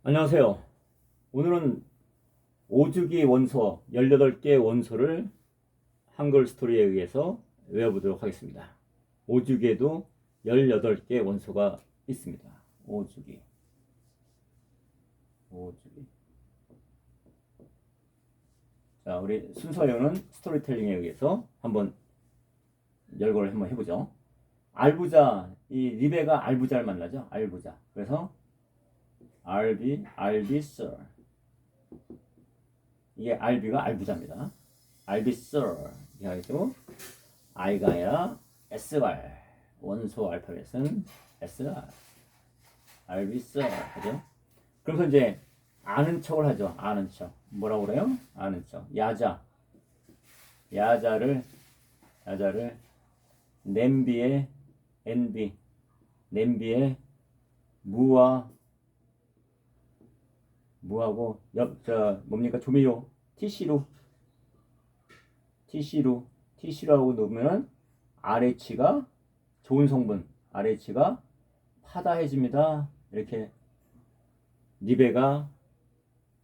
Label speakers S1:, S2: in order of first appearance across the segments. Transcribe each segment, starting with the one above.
S1: 안녕하세요. 오늘은 5주기 원소 18개 원소를 한글 스토리에 의해서 외워보도록 하겠습니다. 5주기에도 18개 원소가 있습니다. 5주기. 자, 우리 순서에는 스토리텔링에 의해서 한번 열거를 한번 해보죠. 알부자, 이 리베가 알부자를 만나죠. 알부자. 그래서 알비, sir. 이게 알비가 알부자입니다. 알비, sir. 이렇게 하고, I가 아니라 SR. 원소 알파벳은 SR. 알비, sir. 그죠? 그래서 이제 아는 척을 하죠. 아는 척. 뭐라고 그래요? 아는 척. 야자를 냄비에 냄비에 무하고 뭡니까? 조미료 TC로 하고 넣으면 RH가 좋은 성분 RH가 파다해집니다. 이렇게 리베가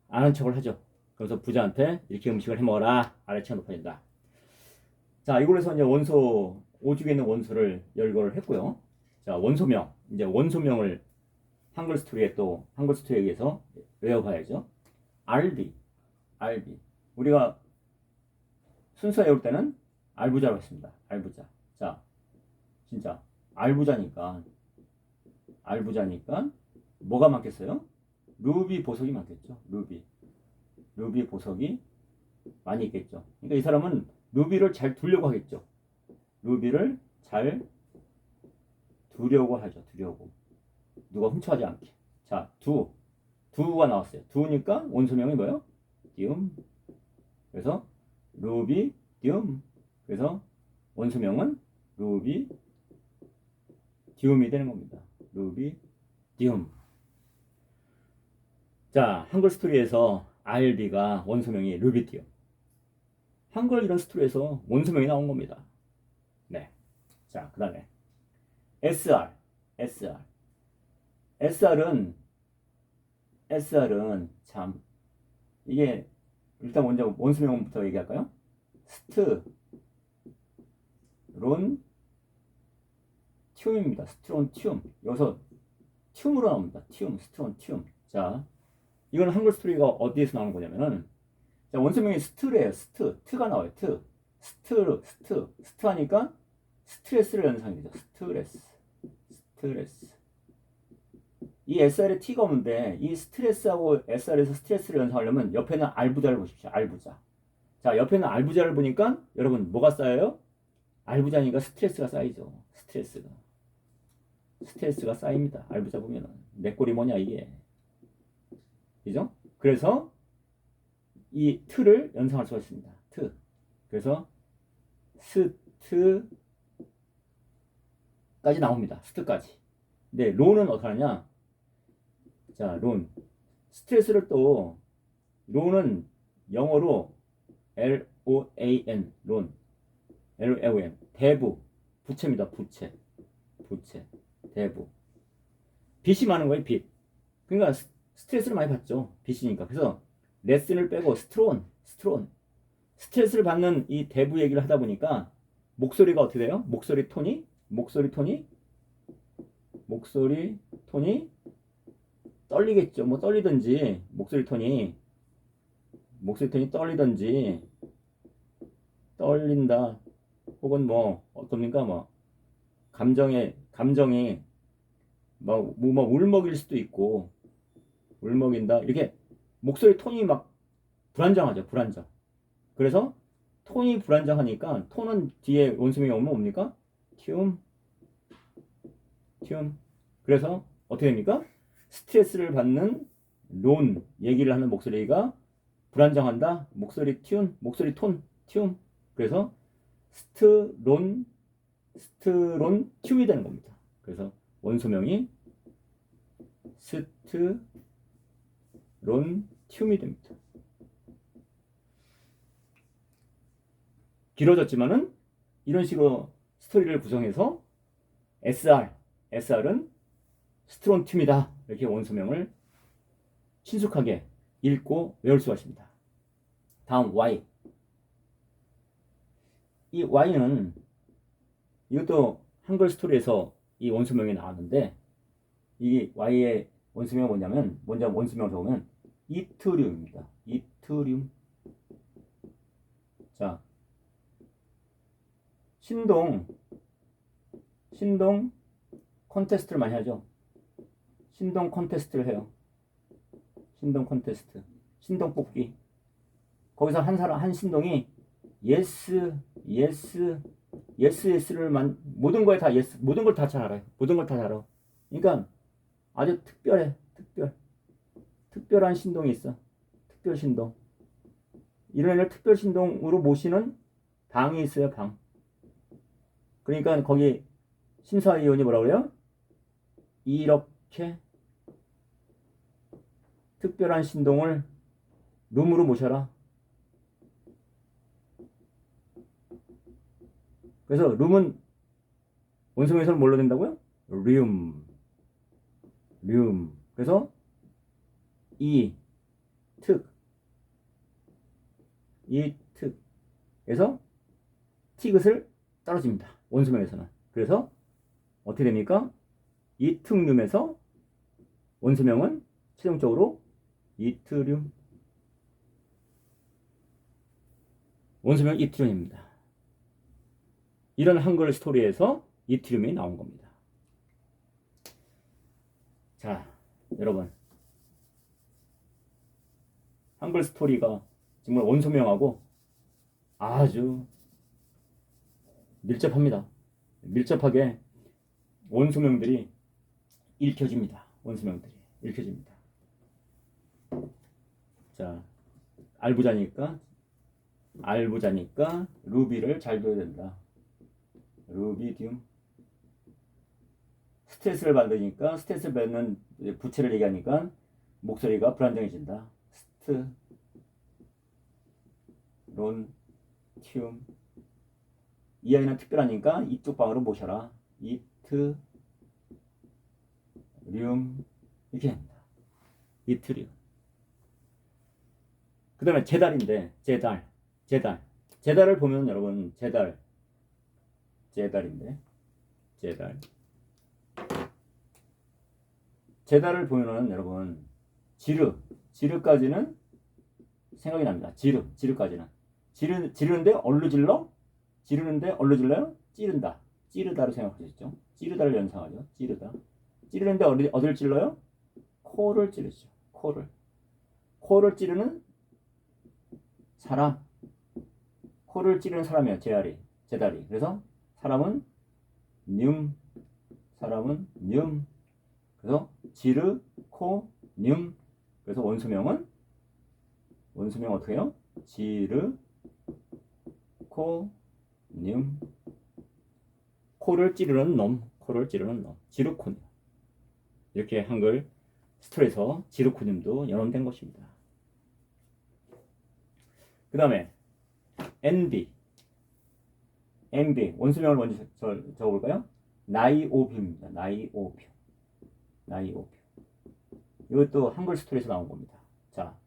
S1: 아는 척을 하죠. 그래서 부자한테 이렇게 음식을 해 먹어라. RH가 높아진다. 자, 이걸로 해서 이제 원소 5주기에 있는 원소를 열거를 했고요. 자, 원소명. 이제 원소명을 한글 스토리에 의해서 외워봐야죠. 알비. 우리가 순서 외울 때는 알부자로 했습니다. 알부자. 자, 진짜 알부자니까 뭐가 많겠어요? 루비 보석이 많겠죠. 루비 보석이 많이 있겠죠. 그러니까 이 사람은 루비를 잘 두려고 하겠죠. 루비를 잘 두려고 하죠. 누가 훔쳐가지 않게. 자, 두가 나왔어요. 두니까 원소명이 뭐예요? 디움. 그래서 루비 디움. 그래서 원소명은 루비 디움이 되는 겁니다. 루비 디움. 자, 한글 스토리에서 RB가 원소명이 루비 디움. 한글 이런 스토리에서 원소명이 나온 겁니다. 네. 자, 그 다음에 SR은 참 이게 일단 먼저 원소명부터 얘기할까요? 스트론튬입니다. 스트론튬. 여기서 튬으로 나옵니다. 스트론튬. 자, 이거는 한글 스토리가 어디에서 나오는 거냐면은 자, 원소명이 스트래요. 트가 나와요. 스트 하니까 스트레스를 연상이 되죠. 스트레스. 이 SR에 T가 오는데 이 스트레스하고 SR에서 스트레스를 연상하려면 옆에는 알부자를 보십시오. 알부자. 자, 옆에는 알부자를 보니까 여러분 뭐가 쌓여요? 알부자니까 스트레스가 쌓이죠. 스트레스가 쌓입니다. 알부자 보면은 내 꼴이 뭐냐 이게. 그죠? 그래서 이 트를 연상할 수가 있습니다. 그래서 스트까지 나옵니다. 스트까지. 근데 론은 어떻게 하냐? 자, 스트레스를 또 론은 영어로 LOAN LON 대부 부채입니다. 부채 대부. 빚이 많은 거예요. 빚. 그러니까 스트레스를 많이 받죠. 빚이니까. 그래서 레슨을 빼고 스트론 스트레스를 받는 이 대부 얘기를 하다 보니까 목소리가 어떻게 돼요? 목소리 톤이 떨리겠죠. 뭐 떨리든지 목소리 톤이 떨리든지 떨린다. 혹은 뭐 어떻습니까? 뭐 감정이 뭐 울먹일 수도 있고 울먹인다. 이렇게 목소리 톤이 막 불안정하죠. 그래서 톤이 불안정하니까 톤은 뒤에 원소명이 오면 뭡니까? 튠. 그래서 어떻게 됩니까? 스트레스를 받는 론 얘기를 하는 목소리가 불안정한다. 목소리 톤, 튠. 그래서 스트론 튠이 되는 겁니다. 그래서 원소명이 스트론 튠이 됩니다. 길어졌지만은 이런 식으로 스토리를 구성해서 SR은 스트론튬이다. 이렇게 원소명을 친숙하게 읽고 외울 수가 있습니다. 다음 Y. 이 Y는 이것도 한글 스토리에서 이 원소명이 나왔는데 이 Y의 원소명이 뭐냐면 먼저 원소명을 적으면 이트륨입니다. 이트륨. 자, 신동 콘테스트를 많이 하죠. 신동 콘테스트를 해요. 신동 콘테스트. 신동 뽑기. 거기서 한 신동이 예스를 모든 거에 다 예스, 모든 걸 다 잘 알아요. 모든 걸 다 잘 알아. 그러니까 아주 특별해. 특별한 신동이 있어. 특별 신동. 이런 애를 특별 신동으로 모시는 방이 있어요. 방. 그러니까 거기 심사위원이 뭐라 그래요? 이렇게 특별한 신동을 룸으로 모셔라. 그래서 룸은 원소명에서는 뭘로 된다고요? 룸. 그래서 특에서 티귿을 떨어집니다. 원소명에서는. 그래서 어떻게 됩니까? 이특룸에서 원소명은 최종적으로 이트륨. 원소명 이트륨입니다. 이런 한글 스토리에서 이트륨이 나온 겁니다. 자, 여러분. 한글 스토리가 정말 원소명하고 아주 밀접합니다. 밀접하게 원소명들이 읽혀집니다. 원소명들이 읽혀집니다. 자, 알부자니까 루비를 잘 둬야 된다. 루비dium. 스트레스를 받으니까 스트레스를 받는 부채를 얘기하니까 목소리가 불안정해진다. 론티움. 이 아이는 특별하니까 이쪽 방으로 모셔라. 이트륨. 이렇게 합니다. 이트륨. 그 다음에 제달인데 제달을 보면 여러분 제달인데 제달을 보면은 여러분 지르까지는 생각이 납니다. 지르까지는 지르는데 얼로 질러요? 찌르다로 생각하셨죠? 찌르다를 연상하죠. 찌르는데 어디를 찔러요? 코를 찌르죠. 코를 찌르는 사람. 코를 찌르는 사람이에요. 제다리. 그래서 사람은 뇽. 그래서 지르, 코, 뇽. 그래서 원소명 어떻게 해요? 지르, 코, 뇽. 코를 찌르는 놈. 지르코늄. 이렇게 한글 스토리에서 지르코늄도 연원된 것입니다. 그 다음에 NB 원소명을 먼저 적어볼까요? 나이오뷴입니다. 나이오뷴. 이것도 한글 스토리에서 나온 겁니다. 자,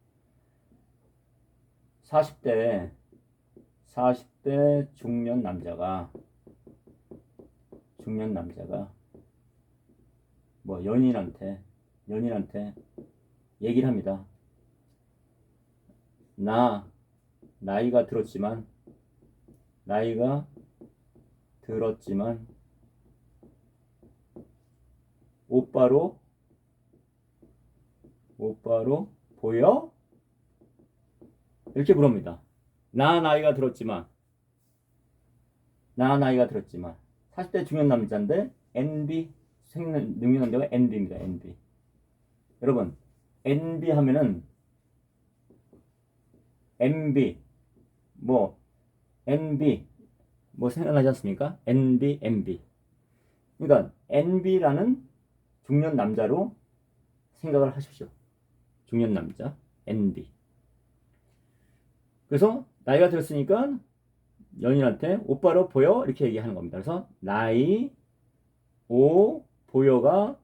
S1: 40대 중년 남자가 뭐 연인한테 얘기를 합니다. 나이가 들었지만 오빠로 보여? 이렇게 물어봅니다. 나이가 들었지만 40대 중년 남자인데 NB 능력 남자가 NB입니다. NB. 여러분 NB 하면은 MB NB 생각나지 않습니까? MB. 그러니까 NB라는 중년 남자로 생각을 하십시오. 중년 남자 NB. 그래서 나이가 들었으니까 연인한테 오빠로 보여 이렇게 얘기하는 겁니다. 그래서 보여가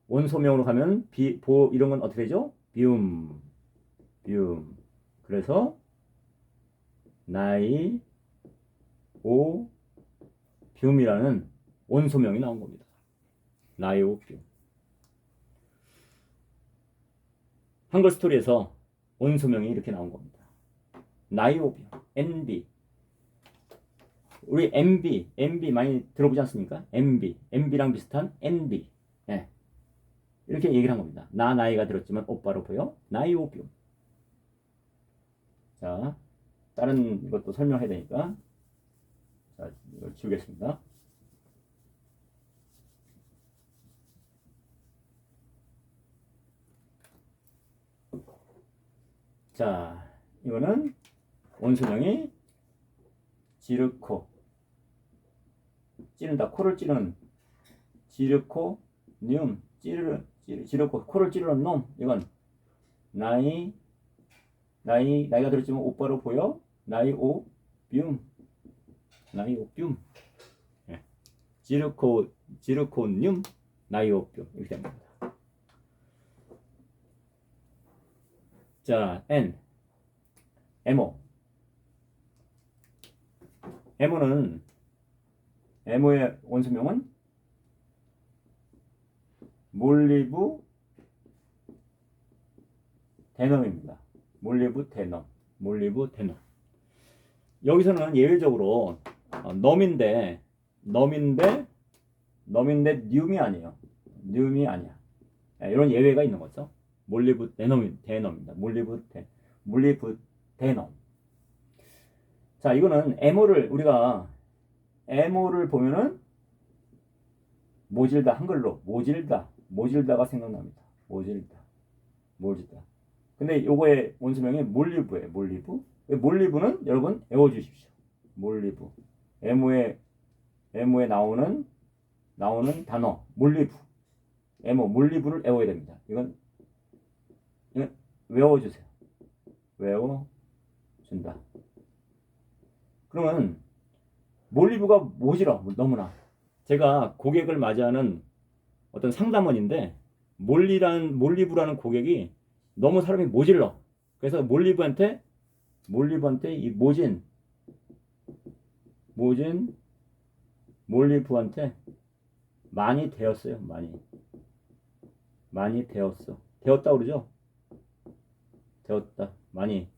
S1: 원소명으로 가면 이런 건 어떻게 되죠? 뷸, 뷸. 그래서 나이, 오, 뷸이라는 원소명이 나온 겁니다. 나이오뷸. 한글 스토리에서 원소명이 이렇게 나온 겁니다. 나이오뷸, NB. 우리 MB 많이 들어보지 않습니까? MB랑 비슷한 NB. 네. 이렇게 얘기를 한 겁니다. 나이가 들었지만 오빠로 보여. 나이오뷸. 자, 다른 것도 설명해야 되니까. 자, 이걸 지우겠습니다. 자, 이거는 원소명이 지르코. 찌른다. 코를 찌르는 지르코, 뇽, 지르코, 코를 찌르는 놈. 이건 나이가 들었지만 오빠로 보여. 나이오뷸. 예. 지르코뇽, 나이오뷸. 이렇게 됩니다. 자, N. 에모의 원소명은 몰리브 데넘입니다. 몰리브 데넘. 여기서는 예외적으로 넘인데 뇽이 아니에요. 뇽이 아니야. 이런 예외가 있는 거죠. 몰리브 데넘입니다. 몰리브 데넘. 자, 이거는 우리가 에모를 보면은 모질다, 한글로 모질다가 생각납니다. 모질다. 근데 요거의 원소명이 몰리브예요. 몰리브는 여러분 외워주십시오. 몰리브. 에모에 나오는 단어 몰리브. 몰리브를 외워야 됩니다. 이건 외워주세요. 외워준다. 그러면 몰리브가 모질어. 너무나. 제가 고객을 맞이하는 어떤 상담원인데 몰리브라는 고객이 너무 사람이 모질러. 그래서 몰리브한테 이 몰리브한테 많이 되었어요. 많이 되었어. 되었다 그러죠? 되었다. 많이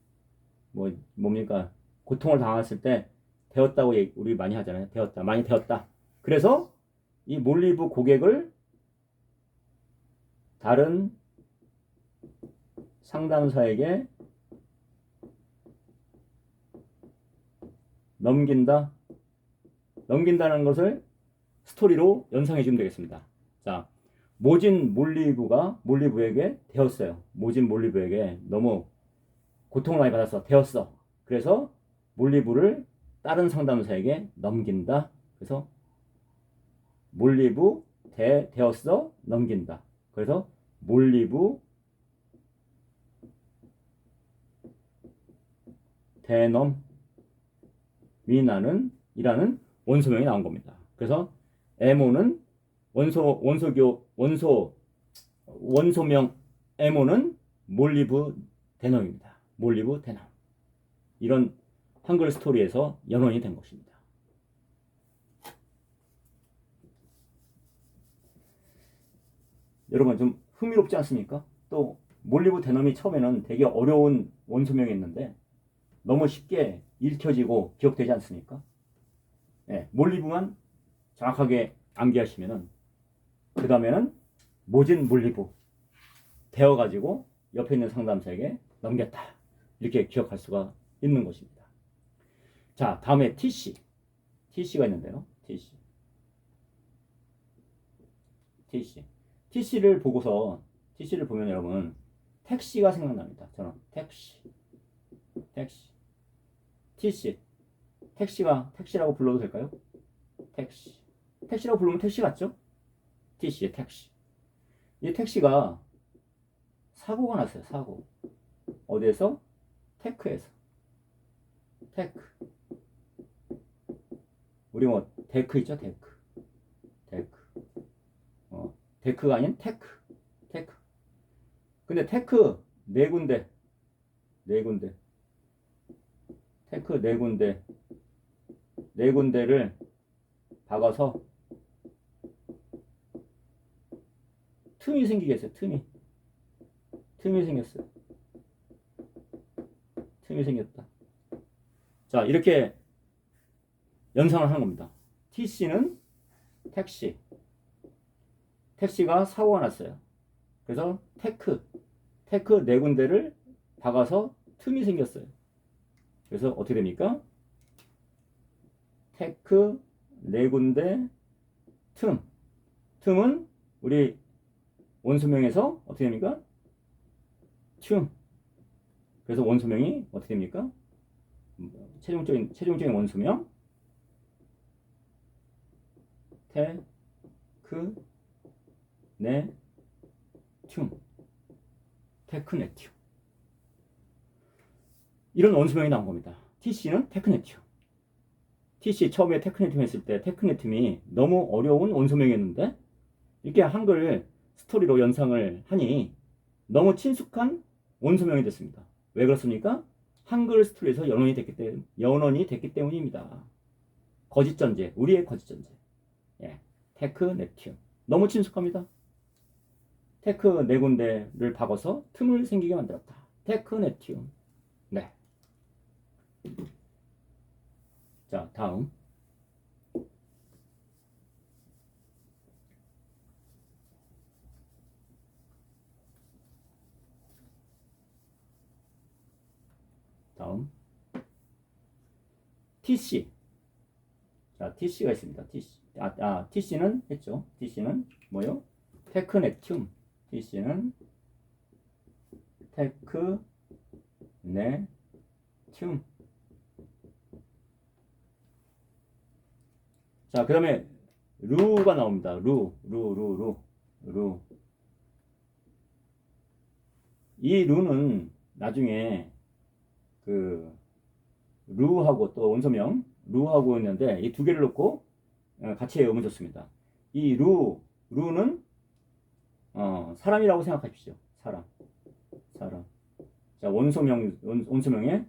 S1: 뭡니까? 고통을 당했을 때 되었다고 우리 많이 하잖아요. 되었다. 많이 되었다. 그래서 이 몰리브 고객을 다른 상담사에게 넘긴다는 것을 스토리로 연상해 주면 되겠습니다. 자, 모진 몰리브에게 되었어요. 모진 몰리브에게 너무 고통을 많이 받아서 되었어. 그래서 몰리브를 다른 상담사에게 넘긴다. 그래서 몰리브 되었어 넘긴다. 그래서 몰리브 데넘이라는 원소명이 나온 겁니다. 그래서 에모는 원소명 에모는 몰리브 데넘입니다. 몰리브 데넘. 이런 한글 스토리에서 연원이 된 것입니다. 여러분 좀 흥미롭지 않습니까? 또 몰리브 데넘이 처음에는 되게 어려운 원소명이었는데 너무 쉽게 읽혀지고 기억되지 않습니까? 네, 몰리브만 정확하게 암기하시면은 그 다음에는 모진 몰리브 되어가지고 옆에 있는 상담사에게 넘겼다. 이렇게 기억할 수가 있는 것입니다. 자, 다음에 TC가 있는데요. TC를 보면 여러분 택시가 생각납니다. 저는 택시. TC. 택시라고 불러도 될까요? 택시라고 부르면 택시 같죠? TC, 택시. 이 택시가 사고가 났어요. 사고. 어디에서? 테크에서. 우리 데크 있죠? 데크. 데크가 아닌 테크. 근데 테크 네 군데, 네 군데, 테크 네 군데, 네 군데를 박아서 틈이 생기겠어요. 틈이 생겼어요. 틈이 생겼다. 자, 이렇게 연상을 하는 겁니다. TC는 택시가 사고가 났어요. 그래서 테크 네 군데를 박아서 틈이 생겼어요. 그래서 어떻게 됩니까? 테크 네 군데 틈은 우리 원소명에서 어떻게 됩니까? 튠. 그래서 원소명이 어떻게 됩니까? 최종적인 원소명 테크 네 튠. 테크네튠. 이런 원소명이 나온 겁니다. TC는 테크네튠. TC 처음에 테크네튠 했을 때 테크네튠이 너무 어려운 원소명이었는데 이렇게 한글 스토리로 연상을 하니 너무 친숙한 원소명이 됐습니다. 왜 그렇습니까? 한글 스토리에서 연원이 됐기 때문입니다. 거짓전제, 우리의 거짓전제. 예, 테크네튠. 너무 친숙합니다. 테크 네 군데를 박아서 틈을 생기게 만들었다. 테크네튠. 네. 자, 다음. TC. 자, TC가 있습니다. TC는 했죠. TC는 뭐요? 테크네튠. TC는 테크네튠. 자, 그 다음에 루가 나옵니다. 루. 이 루는 나중에 그 루하고 또 원소명 루하고 있는데 이 두 개를 놓고 같이 외우면 좋습니다. 이 루는 사람이라고 생각하십시오. 사람. 자, 원소명에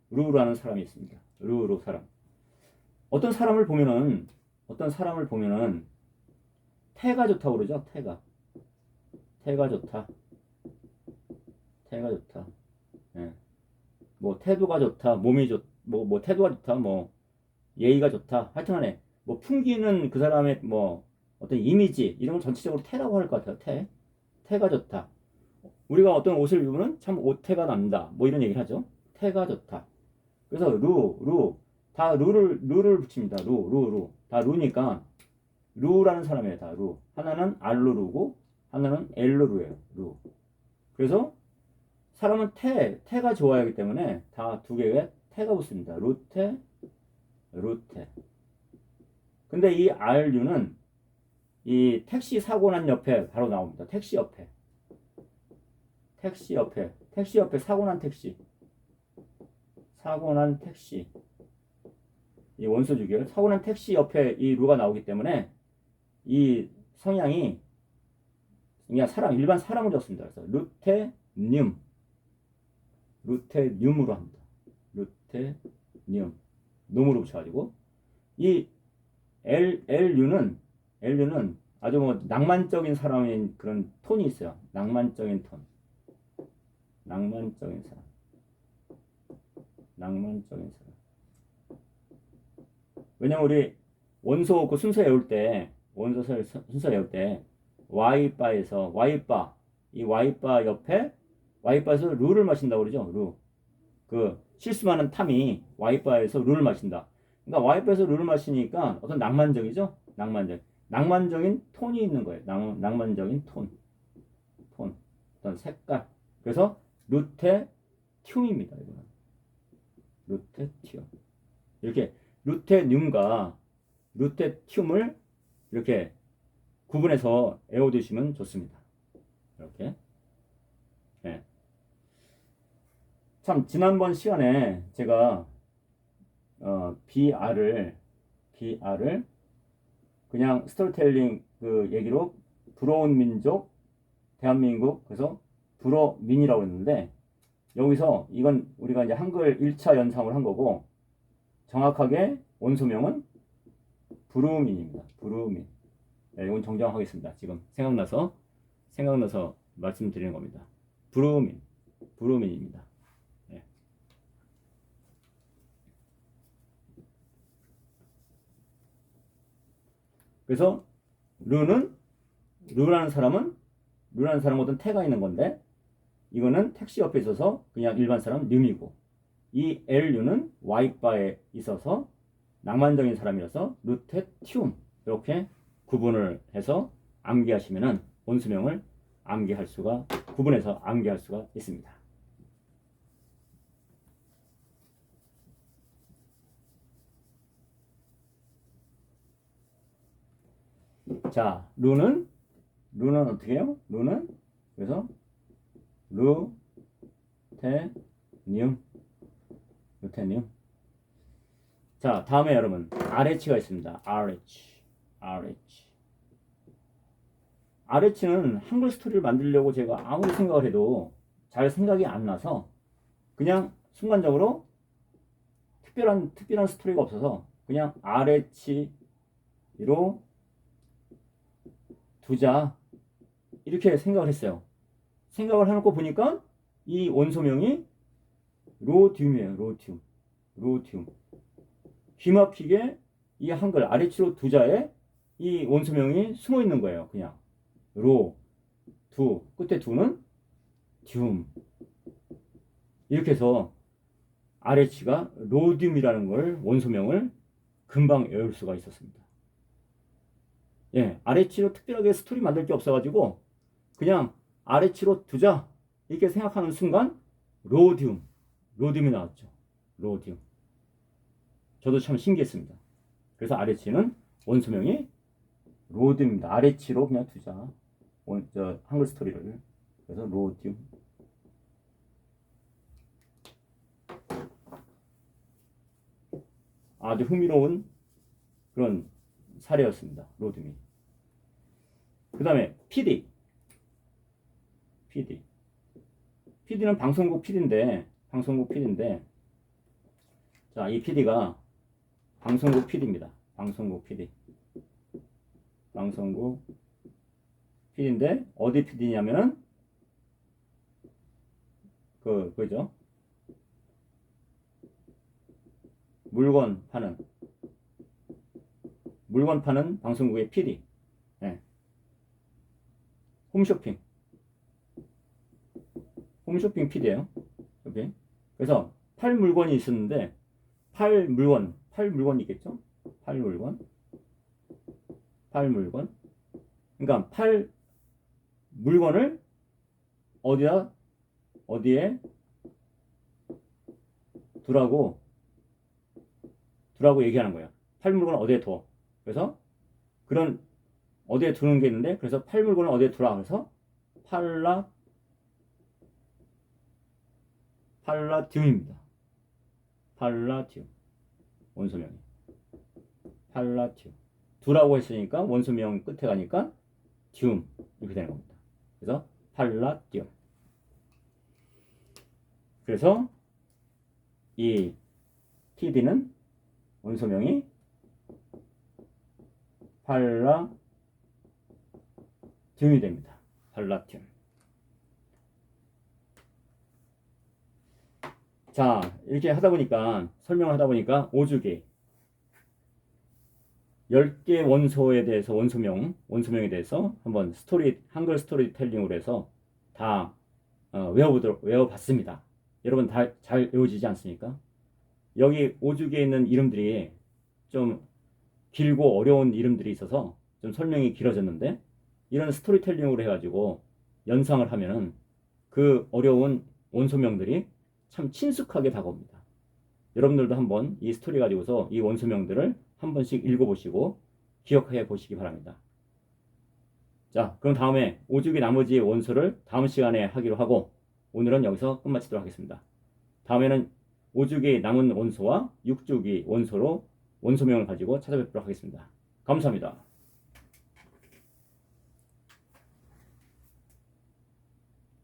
S1: 루라는 사람이 있습니다. 루 사람. 어떤 사람을 보면은 태가 좋다고 그러죠. 태가 좋다. 예. 뭐 태도가 좋다. 몸이 뭐 태도가 좋다. 뭐 예의가 좋다. 하여튼간에 뭐 풍기는 그 사람의 뭐 어떤 이미지 이런 걸 전체적으로 태라고 할 것 같아요. 태가 좋다. 우리가 어떤 옷을 입으면 참 옷태가 난다. 뭐 이런 얘기를 하죠. 태가 좋다. 그래서 다 루를 붙입니다. 다 루니까 루라는 사람이에요. 다 루. 하나는 알로 루고 하나는 엘로 루예요. 루. 그래서 사람은 태가 좋아야 하기 때문에 다 두 개의 태가 붙습니다. 루테. 근데 이 RU는 이 택시 사고 난 옆에 바로 나옵니다. 택시 옆에 사고 난 택시. 이 원소 주기를 사고 난 택시 옆에 이 루가 나오기 때문에 이 성향이 그냥 일반 사람으로 적습니다. 그래서 루테늄으로 합니다. 루테늄. 놈으로 붙여가지고 이 LU는 아주 뭐 낭만적인 사람인 그런 톤이 있어요. 낭만적인 사람. 왜냐면 우리 원소 그 순서 외울 때 와이바에서 이 와이바 옆에 와이바에서 룰을 마신다고 그러죠. 그 실수많은 탐이 와이바에서 룰을 마신다. 그러니까 와이바에서 룰을 마시니까 어떤 낭만적이죠. 낭만적인 톤이 있는 거예요. 낭만적인 톤. 어떤 색깔. 그래서 루테튠입니다. 이거는 루테튠. 이렇게 루테늄과 루테튠을 이렇게 구분해서 외워두시면 좋습니다. 이렇게. 네. 참 지난번 시간에 제가 BR을 그냥 스토리텔링 그 얘기로 부러운 민족 대한민국 그래서 불어민이라고 했는데 여기서 이건 우리가 이제 한글 1차 연상을 한 거고 정확하게 원소명은 부르민입니다. 부르민. 네, 이건 정정하겠습니다. 지금 생각나서 말씀드리는 겁니다. 부르민입니다. 네. 그래서 르라는 사람은 어떤 태가 있는 건데 이거는 택시 옆에 있어서 그냥 일반 사람 름이고 이 LU는 와이바에 있어서 낭만적인 사람이라서 루테티움 이렇게 구분을 해서 암기하시면은 원수명을 구분해서 암기할 수가 있습니다. 자, 루는 어떻게 해요? 루는 그래서 루테늄. 자, 다음에 여러분 RH가 있습니다. RH는 한글 스토리를 만들려고 제가 아무리 생각을 해도 잘 생각이 안 나서 그냥 순간적으로 특별한 스토리가 없어서 그냥 RH로 두자 이렇게 생각을 했어요. 생각을 해놓고 보니까 이 원소명이 로듐이에요. 로듐. 귀막히게 이 한글 RH로 두자에 이 원소명이 숨어 있는 거예요. 그냥 두 끝에 두는 듐 이렇게 해서 RH가 로듐이라는 걸 원소명을 금방 외울 수가 있었습니다. 예, RH로 특별하게 스토리 만들 게 없어가지고 그냥 RH로 두자 이렇게 생각하는 순간 로듐이 나왔죠. 로듐. 저도 참 신기했습니다. 그래서 RH는 원소명이 로듐입니다. RH로 그냥 두자. 한글 스토리를. 그래서 로듐. 아주 흥미로운 그런 사례였습니다. 로듐이. 그 다음에 PD는 방송국 PD인데 자, 이 PD가 방송국 PD입니다. 방송국 PD인데 어디 PD냐면은 그죠? 물건 파는 방송국의 PD. 네. 홈쇼핑 PD예요. 오케이. 그래서 팔 물건이 있었는데 팔 물건이 있겠죠? 팔 물건. 그러니까 팔 물건을 어디에 두라고 얘기하는 거예요. 팔 물건을 어디에 둬. 그래서 그런 어디에 두는 게 있는데 그래서 팔 물건을 어디에 두라. 그래서 팔라듐입니다. 팔라듐 원소명이 팔라듐 두라고 했으니까 원소명 끝에 가니까 듐 이렇게 되는 겁니다. 그래서 팔라듐. 그래서 이 TD는 원소명이 팔라듐이 됩니다. 팔라듐. 자, 이렇게 설명을 하다 보니까 5주기 10개 원소에 대해서 원소명에 대해서 한번 한글 스토리텔링으로 해서 다 외워봤습니다. 여러분 다 잘 외워지지 않습니까? 여기 5주기에 있는 이름들이 좀 길고 어려운 이름들이 있어서 좀 설명이 길어졌는데 이런 스토리텔링으로 해가지고 연상을 하면은 그 어려운 원소명들이 참 친숙하게 다가옵니다. 여러분들도 한번 이 스토리 가지고서 이 원소명들을 한 번씩 읽어보시고 기억해 보시기 바랍니다. 자, 그럼 다음에 5주기 나머지 원소를 다음 시간에 하기로 하고 오늘은 여기서 끝마치도록 하겠습니다. 다음에는 5주기 남은 원소와 6주기 원소로 원소명을 가지고 찾아뵙도록 하겠습니다. 감사합니다.